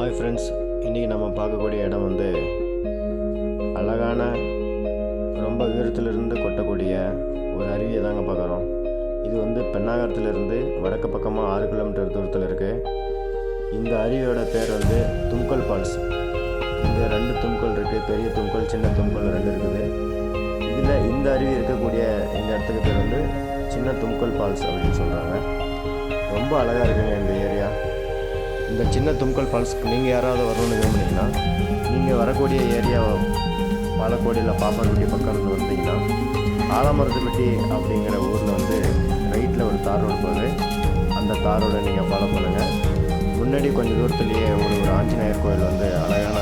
Hi friends, இன்றைக்கி நம்ம பார்க்கக்கூடிய இடம் வந்து அழகான ரொம்ப உயரத்திலிருந்து கொட்டக்கூடிய ஒரு அருவியை தாங்க பார்க்குறோம். இது வந்து பெண்ணாகரத்துலேருந்து வடக்கு பக்கமாக 6 கிலோமீட்டர் தூரத்தில் இருக்குது. இந்த அருவியோட பேர் வந்து தும்கல் ஃபால்ஸ். இங்கே 2 தும்கல் இருக்குது, பெரிய தும்கல் சின்ன தும்கல் 2 இருக்குது. இதில் இந்த அருவி இருக்கக்கூடிய இந்த இடத்துக்கு பேர் வந்து சின்ன தும்கல் ஃபால்ஸ் அப்படின்னு சொல்கிறாங்க. ரொம்ப அழகாக இருக்குங்க இந்த ஏரியா. இந்த சின்ன தும்கல் ஃபால்ஸ்க்கு நீங்கள் யாராவது வரணும்னு விரும்புனீங்கன்னா நீங்கள் வரக்கூடிய ஏரியா பாலக்கோடியில் பாப்பாக்குடி பக்கத்தில் வந்தீங்கன்னா ஆலமரத்துப்பட்டி அப்படிங்கிற ஊரில் வந்து ரைட்டில் ஒரு தார் ரோடு போகுது. அந்த தார் ரோடை நீங்கள் ஃபாலோ பண்ணுங்கள். முன்னாடி கொஞ்சம் தூரத்துலேயே ஒரு ஆஞ்சநேயர் கோயில் வந்து அழகான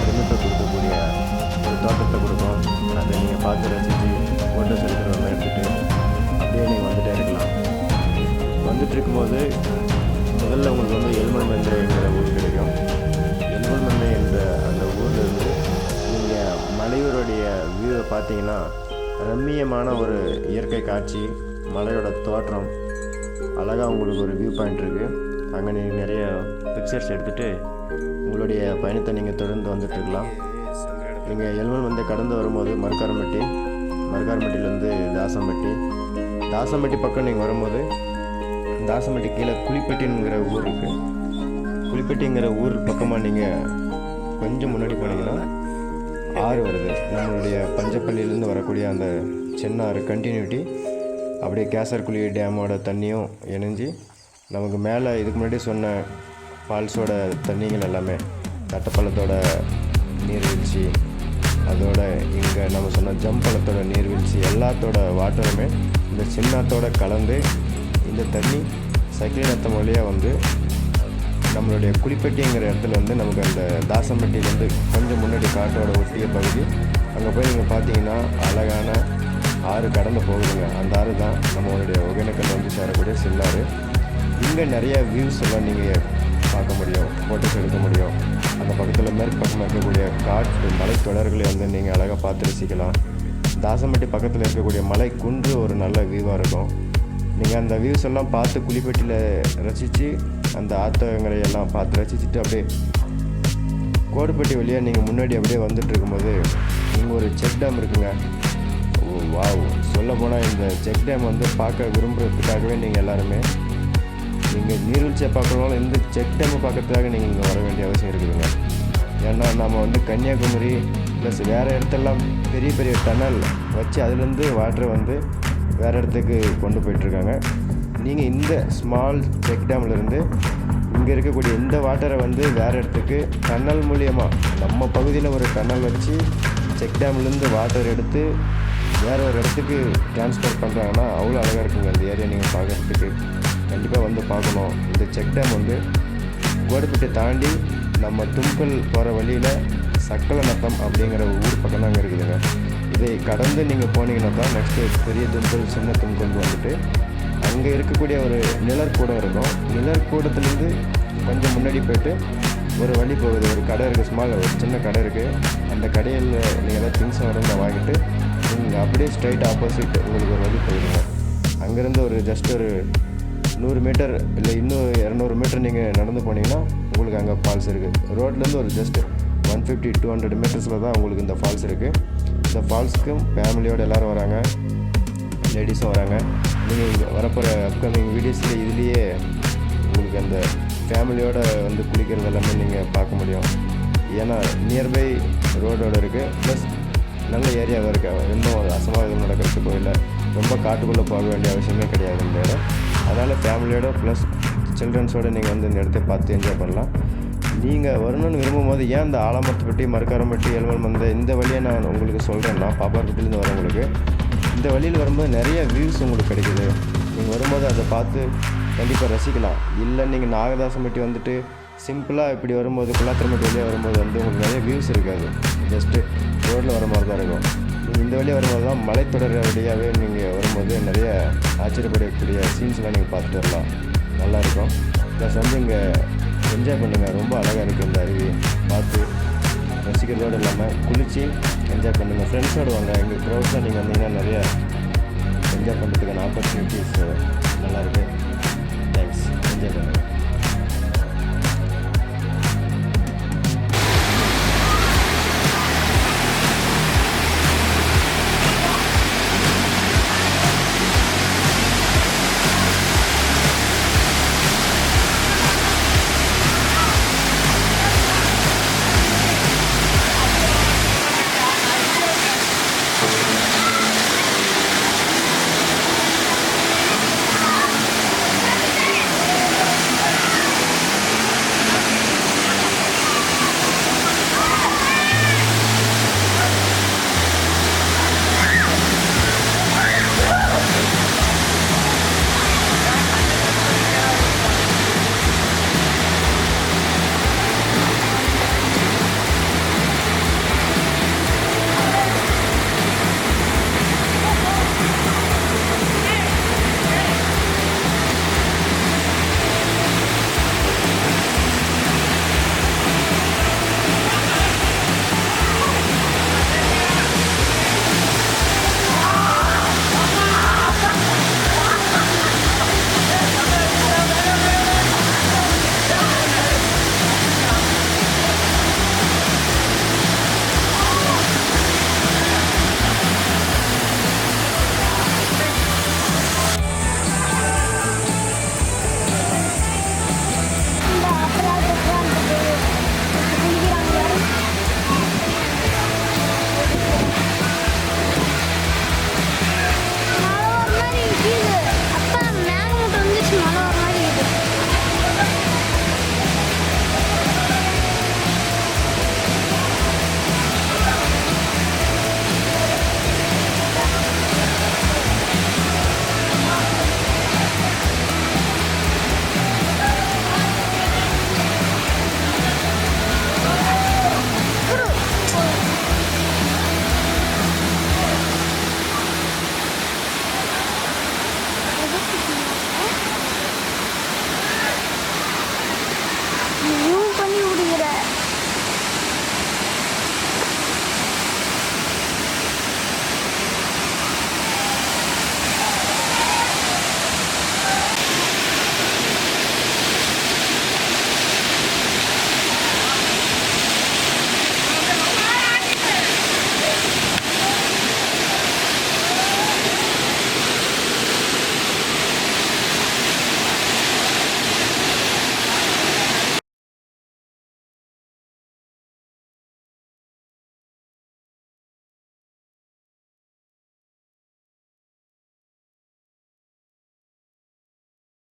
பெருமித்தை கொடுக்கக்கூடிய ஒரு தோட்டத்தை கொடுக்கும். அதை நீங்கள் பார்த்து ரசித்து ஃபோட்டோஸ் எடுக்கிறவங்க எடுத்துகிட்டு அப்படியே நீங்கள் வந்துகிட்டே இருக்கலாம். வந்துட்டு இருக்கும்போது முதல்ல உங்களுக்கு வந்து எலுமல்மந்தைங்கிற ஊர் கிடைக்கும். எலுமல்மந்தை என்ற அந்த ஊரில் இருந்து நீங்கள் மலையூருடைய வியூவை பார்த்தீங்கன்னா ரம்மியமான ஒரு இயற்கை காட்சி, மலையோட தோற்றம் அழகாக உங்களுக்கு ஒரு வியூ பாயிண்ட் இருக்குது. அங்கே நீங்கள் நிறைய பிக்சர்ஸ் எடுத்துகிட்டு உங்களுடைய பயணத்தை நீங்கள் தொடர்ந்து வந்துட்டுருக்கலாம். நீங்கள் எலுமல்மந்தை கடந்து வரும்போது மருக்காரம்பட்டியிலேருந்து தாசம்பட்டி பக்கம் நீங்கள் வரும்போது தாசம்பட்டி கீழே குளிப்பட்டிங்கிற ஊர் இருக்குது. குளிப்பட்டிங்கிற ஊர் பக்கமாக நீங்கள் கொஞ்சம் முன்னாடி போனீங்கன்னா ஆறு வருது. நம்மளுடைய பஞ்சப்பள்ளியிலேருந்து வரக்கூடிய அந்த சின்ன ஆறு கண்டினியூட்டி அப்படியே கேசர்குழி டேமோட தண்ணியும் இணைஞ்சி நமக்கு மேலே இதுக்கு முன்னாடி சொன்ன ஃபால்ஸோட தண்ணிகள் எல்லாமே கட்டப்பள்ளத்தோட நீர்வீழ்ச்சி, அதோட இங்கே நம்ம சொன்ன ஜம்பளத்தோட நீர்வீழ்ச்சி எல்லாத்தோட வாட்டருமே இந்த சின்னத்தோட கலந்து இந்த தண்ணி சக்கிலிநத்தம் வழியாக வந்து நம்மளுடைய குளிப்பட்டிங்கிற இடத்துல வந்து நமக்கு அந்த தாசம்பட்டியிலேருந்து கொஞ்சம் முன்னாடி காட்டோட ஒட்டிய பகுதி அங்கே போய் நீங்கள் பார்த்தீங்கன்னா அழகான ஆறு கடந்து போகுதுங்க. அந்த ஆறு தான் நம்மளுடைய ஒகேனக்கல் வந்து சேரக்கூடிய சில்லாறு. இங்கே நிறைய வியூஸ் எல்லாம் நீங்கள் பார்க்க முடியும், ஃபோட்டோஸ் எடுக்க முடியும். அந்த பக்கத்தில் மேற்கு பக்கமாக இருக்கக்கூடிய காட்டு மலை தொடர்களை வந்து நீங்கள் அழகாக பார்த்து ரசிக்கலாம். தாசம்பட்டி பக்கத்தில் இருக்கக்கூடிய மலை குன்று ஒரு நல்ல வியூவாக இருக்கும். நீங்கள் அந்த வியூஸ் எல்லாம் பார்த்து குளிப்பட்டியில் ரசித்து அந்த ஆத்தங்கரையெல்லாம் பார்த்து ரசிச்சுட்டு அப்படியே கோடுப்பட்டி வழியாக நீங்கள் முன்னாடி அப்படியே வந்துட்டு இருக்கும்போது இங்கே ஒரு செக் டேம் இருக்குங்க. ஓ வாவ், சொல்ல போனால் இந்த செக் டேம் வந்து பார்க்க விரும்புகிறதுக்காகவே நீங்கள் எல்லாருமே நீங்கள் நீர்வீழ்ச்சியை பார்க்குறவங்களும் இந்த செக் டேமை பார்க்கறதுக்காக நீங்கள் இங்கே வர வேண்டிய அவசியம் இருக்குதுங்க. ஏன்னா நம்ம வந்து கன்னியாகுமரி ப்ளஸ் வேறு இடத்தெல்லாம் பெரிய பெரிய டனல் வச்சு அதுலேருந்து வாட்டரை வந்து வேறு இடத்துக்கு கொண்டு போயிட்டுருக்காங்க. நீங்கள் இந்த ஸ்மால் செக் டேம்லேருந்து இங்கே இருக்கக்கூடிய இந்த வாட்டரை வந்து வேறு இடத்துக்கு டன்னல் மூலியமாக நம்ம பகுதியில் ஒரு டன்னல் வச்சு செக் டேம்லேருந்து வாட்டர் எடுத்து வேறு ஒரு இடத்துக்கு ட்ரான்ஸ்ஃபர் பண்ணுறாங்கன்னா அவ்வளோ அழகாக இருக்குங்க இந்த ஏரியா. நீங்கள் பார்க்குறதுக்கு கண்டிப்பாக வந்து பார்க்கணும். இந்த செக் டேம் வந்து கோடுப்பட்டி தாண்டி நம்ம தும்கல் போகிற வழியில் சக்கலநத்தம் அப்படிங்கிற ஊர் பக்கம் தான் அங்கே இருக்குதுங்க. இதை கடந்து நீங்கள் போனீங்கன்னா தான் நெக்ஸ்ட்டு பெரிய தும்கல் சின்ன தும்கல் வந்துட்டு அங்கே இருக்கக்கூடிய ஒரு நிழற்கூடம் இருக்கும். நிழற்கூடத்துலேருந்து கொஞ்சம் முன்னாடி போய்ட்டு ஒரு வழி போகுது, ஒரு கடை இருக்குது, ஒரு சின்ன கடை இருக்குது. அந்த கடையில் நீங்கள் ஏதாவது திங்ஸ் வரணும் வாங்கிட்டு நீங்கள் அப்படியே ஸ்ட்ரைட் ஆப்போசிட் உங்களுக்கு ஒரு வழி போயிடுங்க. அங்கேருந்து ஒரு ஜஸ்ட் ஒரு 100 மீட்டர் இல்லை இன்னும் 200 மீட்டர் நீங்கள் நடந்து போனீங்கன்னா உங்களுக்கு அங்கே ஃபால்ஸ் இருக்குது. ரோட்லேருந்து ஒரு ஜஸ்ட் 150-200 மீட்டர்ஸில் தான் உங்களுக்கு இந்த ஃபால்ஸ் இருக்குது. இந்த ஃபால்ஸுக்கும் ஃபேமிலியோடு எல்லோரும் வராங்க, லேடிஸும் வராங்க. நீங்கள் இங்கே வரப்போகிற அப்கமிங் வீடியோஸில் இதுலேயே உங்களுக்கு அந்த ஃபேமிலியோடு வந்து குளிக்கிறது எல்லாமே நீங்கள் பார்க்க முடியும். ஏன்னா நியர்பை ரோடோடு இருக்குது, ப்ளஸ் நல்ல ஏரியாவாக இருக்குது. இன்னும் அசம்பாவிதம் நடக்கிறதுக்கோ இல்லை ரொம்ப காட்டுக்குள்ளே போக வேண்டிய அவசியமே கிடையாது இந்த இடம். அதனால் ஃபேமிலியோட ப்ளஸ் சில்ட்ரன்ஸோடு நீங்கள் வந்து இந்த இடத்த பார்த்து என்ஜாய் பண்ணலாம். நீங்கள் வரணும்னு விரும்பும்போது ஏன் இந்த ஆலமரத்துப்பட்டி, மருக்காரம்பட்டி, எலுமல்மந்தை இந்த வழியை நான் உங்களுக்கு சொல்கிறேன்னா, பாப்பாக்குட்டிலேருந்து வரவங்களுக்கு இந்த வழியில் வரும்போது நிறைய வியூஸ் உங்களுக்கு கிடைக்குது. நீங்கள் வரும்போது அதை பார்த்து கண்டிப்பாக ரசிக்கலாம். இல்லை நீங்கள் நாகதாசம்பட்டி வந்துட்டு சிம்பிளாக இப்படி வரும்போது குள்ளாத்திரம்பட்டி வழியாக வரும்போது வந்து உங்களுக்கு நிறைய வியூஸ் இருக்காது, ஜஸ்ட்டு ரோட்டில் வர மாதிரி தான் இருக்கும். நீங்கள் இந்த வழியாக வரும்போது தான் மலைத்தொடர் வழியாகவே நீங்கள் வரும்போது நிறைய ஆச்சரியப்படக்கூடிய சீன்ஸ்லாம் நீங்கள் பார்த்துட்டு வரலாம், நல்லாயிருக்கும். ப்ளஸ் வந்து இங்கே என்ஜாய் பண்ணுங்கள். ரொம்ப அழகாக இருக்குது இந்த அருவி, பார்த்து ரசிக்கிறதோடு இல்லாமல் குளித்து என்ஜாய் பண்ணுங்கள். ஃப்ரெண்ட்ஸோடு வாங்க. எங்கள் க்ரௌட்ஸாக நீங்கள் வந்தீங்கன்னா நிறைய என்ஜாய் பண்ணுறதுக்கான ஆப்பர்ச்சுனிட்டிஸ் நல்லாயிருக்கு. தேங்க்ஸ், என்ஜாய் பண்ணுங்கள்.